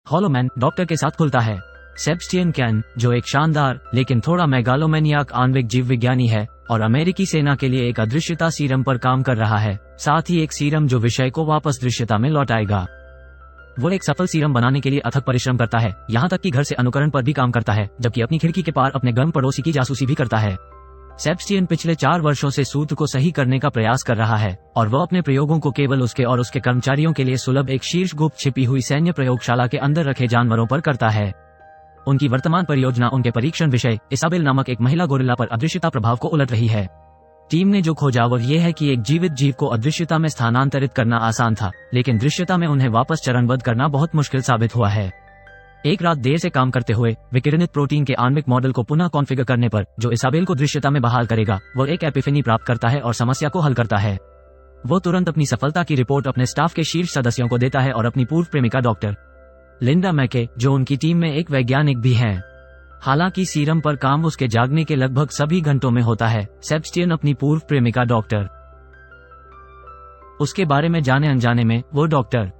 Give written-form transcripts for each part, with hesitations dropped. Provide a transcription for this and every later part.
Hollow men doctor के साथ खुलता है। सेबेस्टियन कैन, जो एक शानदार लेकिन थोड़ा मेगालोमैनियाक आणविक जीव विज्ञानी है और अमेरिकी सेना के लिए एक अदृश्यता सीरम पर काम कर रहा है, साथ ही एक सीरम जो विषय को वापस दृश्यता में लौटाएगा। वो एक सफल सीरम बनाने के लिए अथक परिश्रम करता है, यहाँ तक कि घर से अनुकरण पर भी काम करता है, जबकि अपनी खिड़की के पार अपने गर्म पड़ोसी की जासूसी भी करता है। सेबेस्टियन पिछले 4 वर्षों से सूत्र को सही करने का प्रयास कर रहा है और वो अपने प्रयोगों को केवल उसके और उसके कर्मचारियों के लिए सुलभ एक शीर्ष गुप्त छिपी हुई सैन्य प्रयोगशाला के अंदर रखे जानवरों पर करता है। उनकी वर्तमान परियोजना उनके परीक्षण विषय इसाबेल नामक एक महिला गोरिल्ला पर अदृश्यता प्रभाव को उलट रही है। टीम ने जो खोजा वो ये है कि एक जीवित जीव को अदृश्यता में स्थानांतरित करना आसान था, लेकिन दृश्यता में उन्हें वापस चरणबद्ध करना बहुत मुश्किल साबित हुआ है। एक रात देर से काम करते हुए विकिरणित प्रोटीन के आणविक मॉडल को पुनः कॉन्फ़िगर करने पर, जो इसाबेल को दृश्यता में बहाल करेगा, वो एक एपिफेनी प्राप्त करता है और समस्या को हल करता है। वो तुरंत अपनी सफलता की रिपोर्ट अपने स्टाफ के शीर्ष सदस्यों को देता है और अपनी पूर्व प्रेमिका डॉक्टर लिंडा मैके, जो उनकी टीम में एक वैज्ञानिक भी हैं। हालांकि सीरम पर काम उसके जागने के लगभग सभी घंटों में होता है, सेबेस्टियन अपनी पूर्व प्रेमिका डॉक्टर उसके बारे में जाने अनजाने में वो डॉक्टर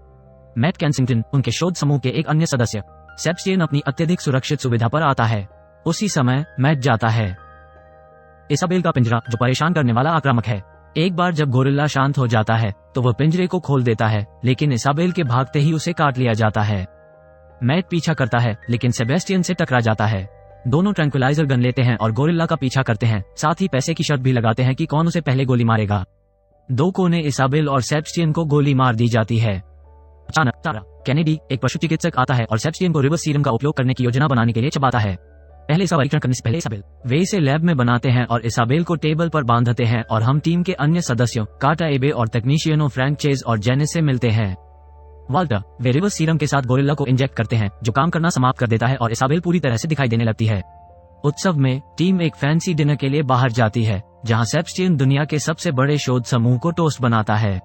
मैट केंसिंगटन, उनके शोध समूह के एक अन्य सदस्य। सेबेस्टियन अपनी अत्यधिक सुरक्षित सुविधा पर आता है। उसी समय मैट जाता है। इसाबेल का पिंजरा, जो परेशान करने वाला आक्रामक है। एक बार जब गोरिल्ला शांत हो जाता है तो वह पिंजरे को खोल देता है, लेकिन इसाबेल के भागते ही उसे काट लिया जाता है। मैट पीछा करता है लेकिन सेबेस्टियन से टकरा जाता है। दोनों ट्रैंक्विलाइजर गन लेते हैं और गोरिल्ला का पीछा करते हैं, साथ ही पैसे की शर्त भी लगाते हैं कि कौन उसे पहले गोली मारेगा। 2 कोने इसाबेल और सेबेस्टियन को गोली मार दी जाती है। अचानक तारा कैनेडी, एक पशु चिकित्सक, आता है और सेबेस्टियन को रिवर्स सीरम का उपयोग करने की योजना बनाने के लिए चबाता है। पहले इसका परीक्षण करने से पहले इसाबेल वे इसे लैब में बनाते हैं और इसाबेल को टेबल पर बांधते हैं और हम टीम के अन्य सदस्यों काटा एबे और तकनीशियनों फ्रैंक चेज और जेनिस से मिलते हैं। वाल्टर, वे रिवर्स सीरम के साथ गोरिल्ला को इंजेक्ट करते हैं, जो काम करना समाप्त कर देता है और इसाबेल पूरी तरह से दिखाई देने लगती है। उत्सव में टीम एक फैंसी डिनर के लिए बाहर जाती है, जहां सेबेस्टियन दुनिया के सबसे बड़े शोध समूह को टोस्ट बनाता है।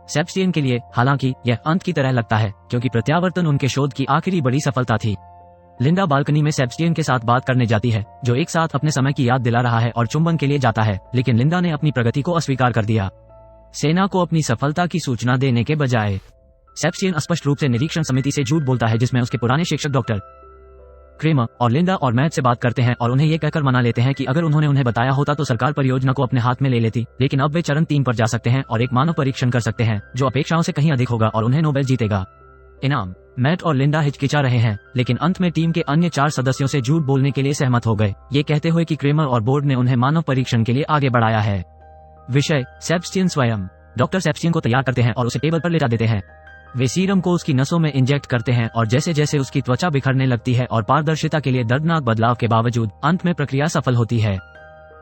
सेबेस्टियन के लिए हालांकि यह अंत की तरह लगता है, क्योंकि प्रत्यावर्तन उनके शोध की आखिरी बड़ी सफलता थी। लिंडा बालकनी में सेबेस्टियन के साथ बात करने जाती है, जो एक साथ अपने समय की याद दिला रहा है और चुंबन के लिए जाता है, लेकिन लिंडा ने अपनी प्रगति को अस्वीकार कर दिया। सेना को अपनी सफलता की सूचना देने के बजाय सेबेस्टियन स्पष्ट रूप से निरीक्षण समिति से झूठ बोलता है, जिसमें उसके पुराने शिक्षक डॉक्टर क्रेमर और लिंडा और मैट से बात करते हैं और उन्हें यह कहकर मना लेते हैं कि अगर उन्हें बताया होता तो सरकार परियोजना को अपने हाथ में ले लेती, लेकिन अब वे चरण 3 पर जा सकते हैं और एक मानव परीक्षण कर सकते हैं जो अपेक्षाओं से कहीं अधिक होगा और उन्हें नोबेल जीतेगा। इनाम। मैट और लिंडा हिचकिचा रहे हैं, लेकिन अंत में टीम के अन्य 4 सदस्यों से झूठ बोलने के लिए सहमत हो गए, ये कहते हुए कि क्रेमर और बोर्ड ने उन्हें मानव परीक्षण के लिए आगे बढ़ाया है। विषय सेबेस्टियन स्वयं। डॉक्टर सेबेस्टियन को तैयार करते हैं और उसे टेबल पर ले जा देते हैं। वे सीरम को उसकी नसों में इंजेक्ट करते हैं और जैसे जैसे उसकी त्वचा बिखरने लगती है और पारदर्शिता के लिए दर्दनाक बदलाव के बावजूद अंत में प्रक्रिया सफल होती है।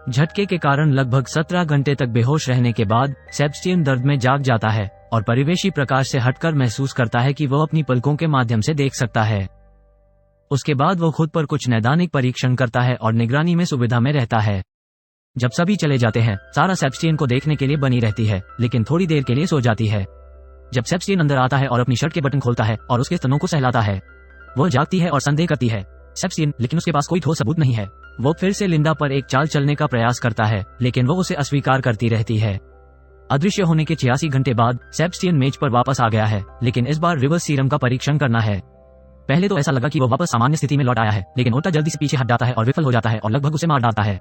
झटके के कारण लगभग 17 घंटे तक बेहोश रहने के बाद सेबेस्टियन दर्द में जाग जाता है और परिवेशी प्रकाश से हटकर महसूस करता है कि वह अपनी पलकों के माध्यम से देख सकता है। उसके बाद वो खुद पर कुछ नैदानिक परीक्षण करता है और निगरानी में सुविधा में रहता है। जब सभी चले जाते हैं, सारा सेबेस्टियन को देखने के लिए बनी रहती है, लेकिन थोड़ी देर के लिए सो जाती है। जब सेबेस्टियन अंदर आता है और अपनी शर्ट के बटन खोलता है और उसके स्तनों को सहलाता है, वो जागती है और संदेह करती है सेबेस्टियन, लेकिन उसके पास कोई ठोस सबूत नहीं है। वो फिर से लिंडा पर एक चाल चलने का प्रयास करता है, लेकिन वो उसे अस्वीकार करती रहती है। अदृश्य होने के 86 घंटे बाद सेबेस्टियन मेज पर वापस आ गया है, लेकिन इस बार रिवर्स सीरम का परीक्षण करना है। पहले तो ऐसा लगा कि वो वापस सामान्य स्थिति में लौट आया है, लेकिन उल्टा जल्दी से पीछे हट जाता है और विफल हो जाता है और लगभग उसे मार डालता है।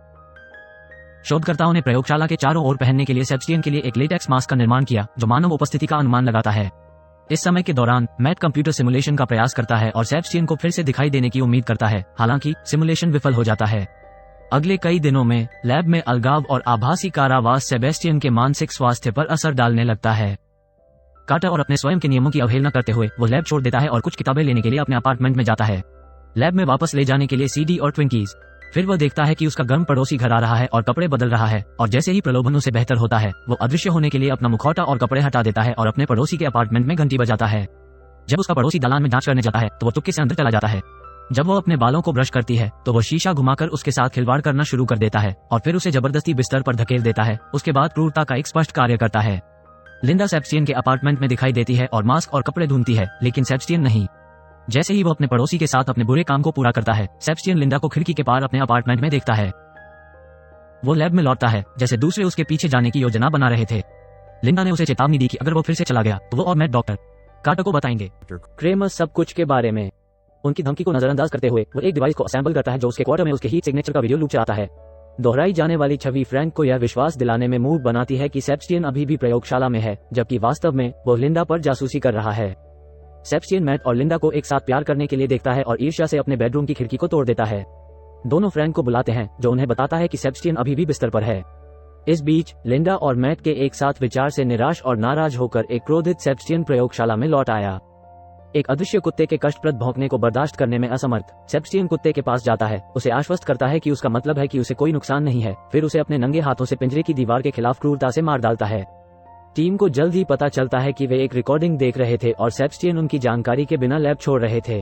शोधकर्ताओं ने प्रयोगशाला के चारों ओर पहनने के लिए सेबेस्टियन के लिए एक लेटेक्स मास्क का निर्माण किया, जो मानव उपस्थिति का अनुमान लगाता है। इस समय के दौरान मैट कंप्यूटर सिमुलेशन का प्रयास करता है और सेबेस्टियन को फिर से दिखाई देने की उम्मीद करता है, हालांकि सिमुलेशन विफल हो जाता है। अगले कई दिनों में लैब में अलगाव और आभासी कारावास सेबेस्टियन के मानसिक स्वास्थ्य पर असर डालने लगता है। काटा और अपने स्वयं के नियमों की अवहेलना करते हुए वो लैब छोड़ देता है और कुछ किताबें लेने के लिए अपने अपार्टमेंट में जाता है। लैब में वापस ले जाने के लिए सीडी और ट्विंकीज। फिर वह देखता है कि उसका गर्म पड़ोसी घर आ रहा है और कपड़े बदल रहा है, और जैसे ही प्रलोभन उसे बेहतर होता है, वो अदृश्य होने के लिए अपना मुखौटा और कपड़े हटा देता है और अपने पड़ोसी के अपार्टमेंट में घंटी बजाता है। जब उसका पड़ोसी दालान में जांच करने जाता है तो वो चुपके से अंदर चला जाता है। जब वो अपने बालों को ब्रश करती है तो वो शीशा घुमाकर उसके साथ खिलवाड़ करना शुरू कर देता है और फिर उसे जबरदस्ती बिस्तर पर धकेल देता है। उसके बाद क्रूरता का एक स्पष्ट कार्य करता है। लिंडा सेबेस्टियन के अपार्टमेंट में दिखाई देती है और मास्क और कपड़े ढूंढती है, लेकिन सेबेस्टियन नहीं। जैसे ही वो अपने पड़ोसी के साथ अपने बुरे काम को पूरा करता है, सेबेस्टियन लिंडा को खिड़की के पार अपने अपार्टमेंट में देखता है। वो लैब में लौटता है जैसे दूसरे उसके पीछे जाने की योजना बना रहे थे। लिंडा ने उसे चेतावनी दी कि अगर वो फिर से चला गया तो वो और मैट डॉक्टर कार्टर को बताएंगे क्रेमर सब कुछ के बारे में। उनकी धमकी को नजरअंदाज करते हुए वो एक डिवाइस को असेंबल करता है जो उसके क्वार्टर में उसके हीट सिग्नेचर का वीडियो लूप चलाता है। दोहराई जाने वाली छवि फ्रैंक को यह विश्वास दिलाने में मूव बनाती है कि सेबेस्टियन अभी भी प्रयोगशाला में है, जबकि वास्तव में वो लिंडा पर जासूसी कर रहा है। सेबेस्टियन मैट और लिंडा को एक साथ प्यार करने के लिए देखता है और ईर्ष्या से अपने बेडरूम की खिड़की को तोड़ देता है। दोनों फ्रैंक को बुलाते हैं, जो उन्हें बताता है कि सेबेस्टियन अभी भी बिस्तर पर है। इस बीच लिंडा और मैट के एक साथ विचार से निराश और नाराज होकर एक क्रोधित सेबेस्टियन प्रयोगशाला में लौट आया। एक अदृश्य कुत्ते के कष्टप्रद भौंकने को बर्दाश्त करने में असमर्थ सेबेस्टियन कुत्ते के पास जाता है, उसे आश्वस्त करता है कि उसका मतलब है कि उसे कोई नुकसान नहीं है, फिर उसे अपने नंगे हाथों से पिंजरे की दीवार के खिलाफ क्रूरता से मार डालता है। टीम को जल्द ही पता चलता है कि वे एक रिकॉर्डिंग देख रहे थे और सेबेस्टियन उनकी जानकारी के बिना लैब छोड़ रहे थे।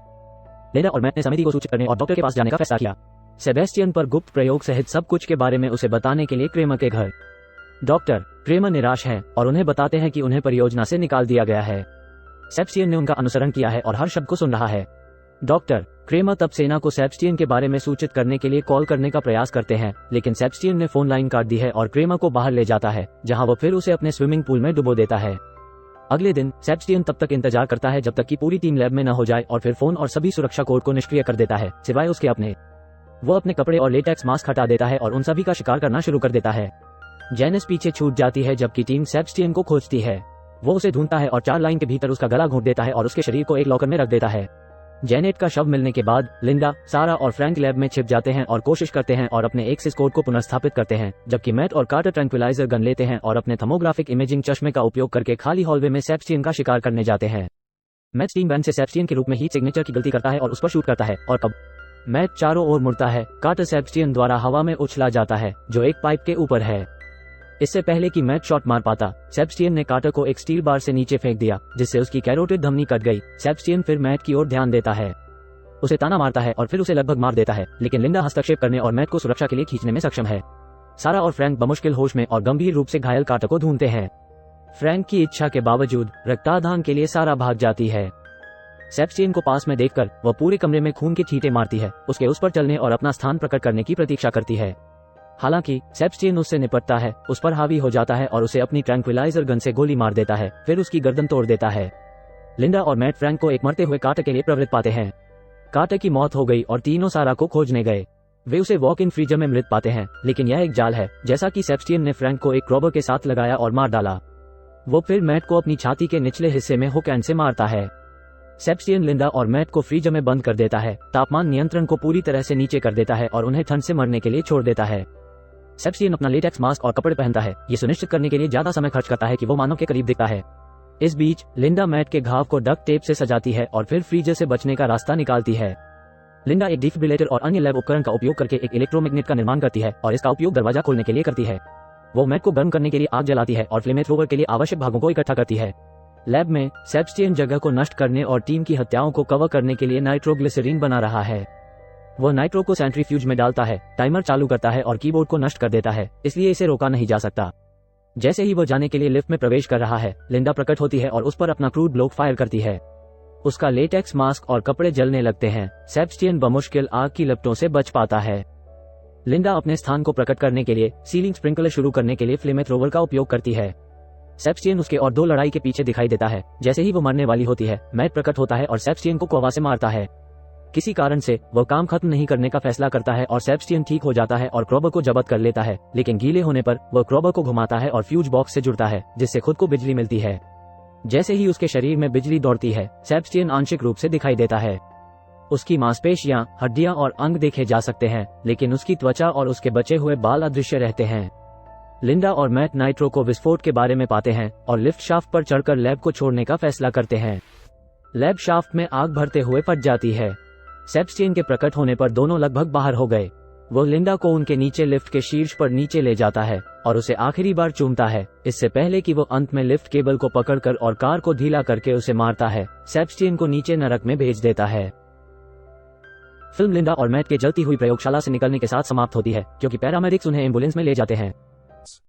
लिंडा और मैट ने समिति को सूचित करने और डॉक्टर के पास जाने का फैसला किया। सेबेस्टियन पर गुप्त प्रयोग सहित सब कुछ के बारे में उसे बताने के लिए क्रेमर के घर। डॉक्टर क्रेमर निराश हैं और उन्हें बताते हैं कि उन्हें परियोजना से निकाल दिया गया है। सेबेस्टियन ने उनका अनुसरण किया है और हर शब्द को सुन रहा है। डॉक्टर क्रेमर तब सेना को सेबेस्टियन के बारे में सूचित करने के लिए कॉल करने का प्रयास करते हैं, लेकिन सेबेस्टियन ने फोन लाइन काट दी है और क्रेमर को बाहर ले जाता है, जहां वो फिर उसे अपने स्विमिंग पूल में डुबो देता है। अगले दिन सेबेस्टियन तब तक इंतजार करता है जब तक कि पूरी टीम लैब में न हो जाए और फिर फोन और सभी सुरक्षा कोड को निष्क्रिय कर देता है, सिवाय उसके अपने। वो अपने कपड़े और लेटेक्स मास्क हटा देता है और उन सभी का शिकार करना शुरू कर देता है। जेनिस पीछे छूट जाती है जबकि टीम सेबेस्टियन को खोजती है। वो उसे ढूंढता है और 4 लाइन के भीतर उसका गला घोंट देता है और उसके शरीर को एक लॉकर में रख देता है। जेनेट का शव मिलने के बाद लिंडा, सारा और फ्रैंक लैब में छिप जाते हैं और कोशिश करते हैं और अपने एक्सिस कोड को पुनर्स्थापित करते हैं, जबकि मैट और कार्टर ट्रैंक्विलाइजर गन लेते हैं और अपने थर्मोग्राफिक इमेजिंग चश्मे का उपयोग करके खाली हॉलवे में सेबेस्टियन का शिकार करने जाते हैं। मैट स्टीम बैन से सेबेस्टियन के रूप में हीट सिग्नेचर की गलती करता है और उस पर शूट करता है और अब मैट चारों ओर मुड़ता है। कार्टर सेबेस्टियन द्वारा हवा में उछला जाता है, जो एक पाइप के ऊपर है। इससे पहले कि मैट शॉट मार पाता, सेबेस्टियन ने कार्टर को एक स्टील बार से नीचे फेंक दिया, जिससे उसकी कैरोटिड धमनी कट गई। सेबेस्टियन फिर मैट की ओर ध्यान देता है, उसे ताना मारता है और फिर उसे लगभग मार देता है, लेकिन लिंडा हस्तक्षेप करने और मैट को सुरक्षा के लिए खींचने में सक्षम है। सारा और फ्रैंक बमुश्किल होश में और गंभीर रूप से घायल कार्टर को ढूंढते हैं। फ्रैंक की इच्छा के बावजूद रक्तादान के लिए सारा भाग जाती है। सेबेस्टियन को पास में देखकर वह पूरे कमरे में खून के छींटे मारती है, उसके उस पर चलने और अपना स्थान प्रकट करने की प्रतीक्षा करती है। हालांकि सेबेस्टियन उससे निपटता है, उस पर हावी हो जाता है और उसे अपनी ट्रैंक्विलाइजर गन से गोली मार देता है, फिर उसकी गर्दन तोड़ देता है। लिंडा और मैट फ्रैंक को एक मरते हुए कार्टर के लिए प्रवृत्त पाते हैं। कार्टर की मौत हो गई और तीनों सारा को खोजने गए। वे उसे वॉक इन फ्रीजर में मृत पाते हैं, लेकिन यह एक जाल है, जैसा कि सेबेस्टियन ने फ्रैंक को एक क्रॉबर के साथ लगाया और मार डाला। वो फिर मैट को अपनी छाती के निचले हिस्से में हुक एंड से मारता है। सेबेस्टियन लिंडा और मैट को फ्रीजर में बंद कर देता है, तापमान नियंत्रण को पूरी तरह से नीचे कर देता है और उन्हें ठंड से मरने के लिए छोड़ देता है। सेबेस्टियन अपना लेटेक्स मास्क और कपड़े पहनता है, ये सुनिश्चित करने के लिए ज्यादा समय खर्च करता है कि वो मानव के करीब दिखता है। इस बीच लिंडा मैट के घाव को डक्ट टेप से सजाती है और फिर फ्रीजर से बचने का रास्ता निकालती है। लिंडा एक डिफिब्रिलेटर और अन्य लैब उपकरण का उपयोग करके एक इलेक्ट्रोमैग्नेट का निर्माण करती है और इसका उपयोग दरवाजा खोलने के लिए करती है। वो मैट को गर्म करने के लिए आग जलाती है और फ्लेमेथ्रोवर के लिए आवश्यक भागों को इकट्ठा करती है। लैब में सेबेस्टियन जगह को नष्ट करने और टीम की हत्याओं को कवर करने के लिए नाइट्रोग्लिसरीन बना रहा है। वो नाइट्रो को सेंट्रीफ्यूज में डालता है, टाइमर चालू करता है और कीबोर्ड को नष्ट कर देता है, इसलिए इसे रोका नहीं जा सकता। जैसे ही वो जाने के लिए लिफ्ट में प्रवेश कर रहा है, लिंडा प्रकट होती है और उस पर अपना क्रूड ब्लोक फायर करती है। उसका लेटेक्स मास्क और कपड़े जलने लगते हैं। सेबेस्टियन बमुश्किल आग की लपटों से बच पाता है। लिंडा अपने स्थान को प्रकट करने के लिए सीलिंग स्प्रिंकलर शुरू करने के लिए फ्लेमेथ्रोवर का उपयोग करती है। सेबेस्टियन उसके और 2 लड़ाई के पीछे दिखाई देता है। जैसे ही वो मरने वाली होती है, मैट प्रकट होता है और सेबेस्टियन को कोवा से मारता है। किसी कारण से वह काम खत्म नहीं करने का फैसला करता है और सेबेस्टियन ठीक हो जाता है और क्रॉबर को जब्त कर लेता है, लेकिन गीले होने पर वह क्रॉबर को घुमाता है और फ्यूज बॉक्स से जुड़ता है, जिससे खुद को बिजली मिलती है। जैसे ही उसके शरीर में बिजली दौड़ती है, सेबेस्टियन आंशिक रूप से दिखाई देता है। उसकी मांसपेशियां, हड्डियां और अंग देखे जा सकते हैं, लेकिन उसकी त्वचा और उसके बचे हुए बाल अदृश्य रहते हैं। लिंडा और मैट नाइट्रो को विस्फोट के बारे में पाते हैं और लिफ्ट शाफ्ट पर चढ़कर लैब को छोड़ने का फैसला करते हैं। लैब शाफ्ट में आग भरते हुए फट जाती है। सेबेस्टियन के प्रकट होने पर दोनों लगभग बाहर हो गए। वो लिंडा को उनके नीचे लिफ्ट के शीर्ष पर नीचे ले जाता है और उसे आखिरी बार चूमता है, इससे पहले कि वो अंत में लिफ्ट केबल को पकड़कर और कार को ढीला करके उसे मारता है। सेबेस्टियन को नीचे नरक में भेज देता है। फिल्म लिंडा और मैट के जलती हुई प्रयोगशाला से निकलने के साथ समाप्त होती है, क्योंकि पैरामेडिक्स उन्हें एम्बुलेंस में ले जाते हैं।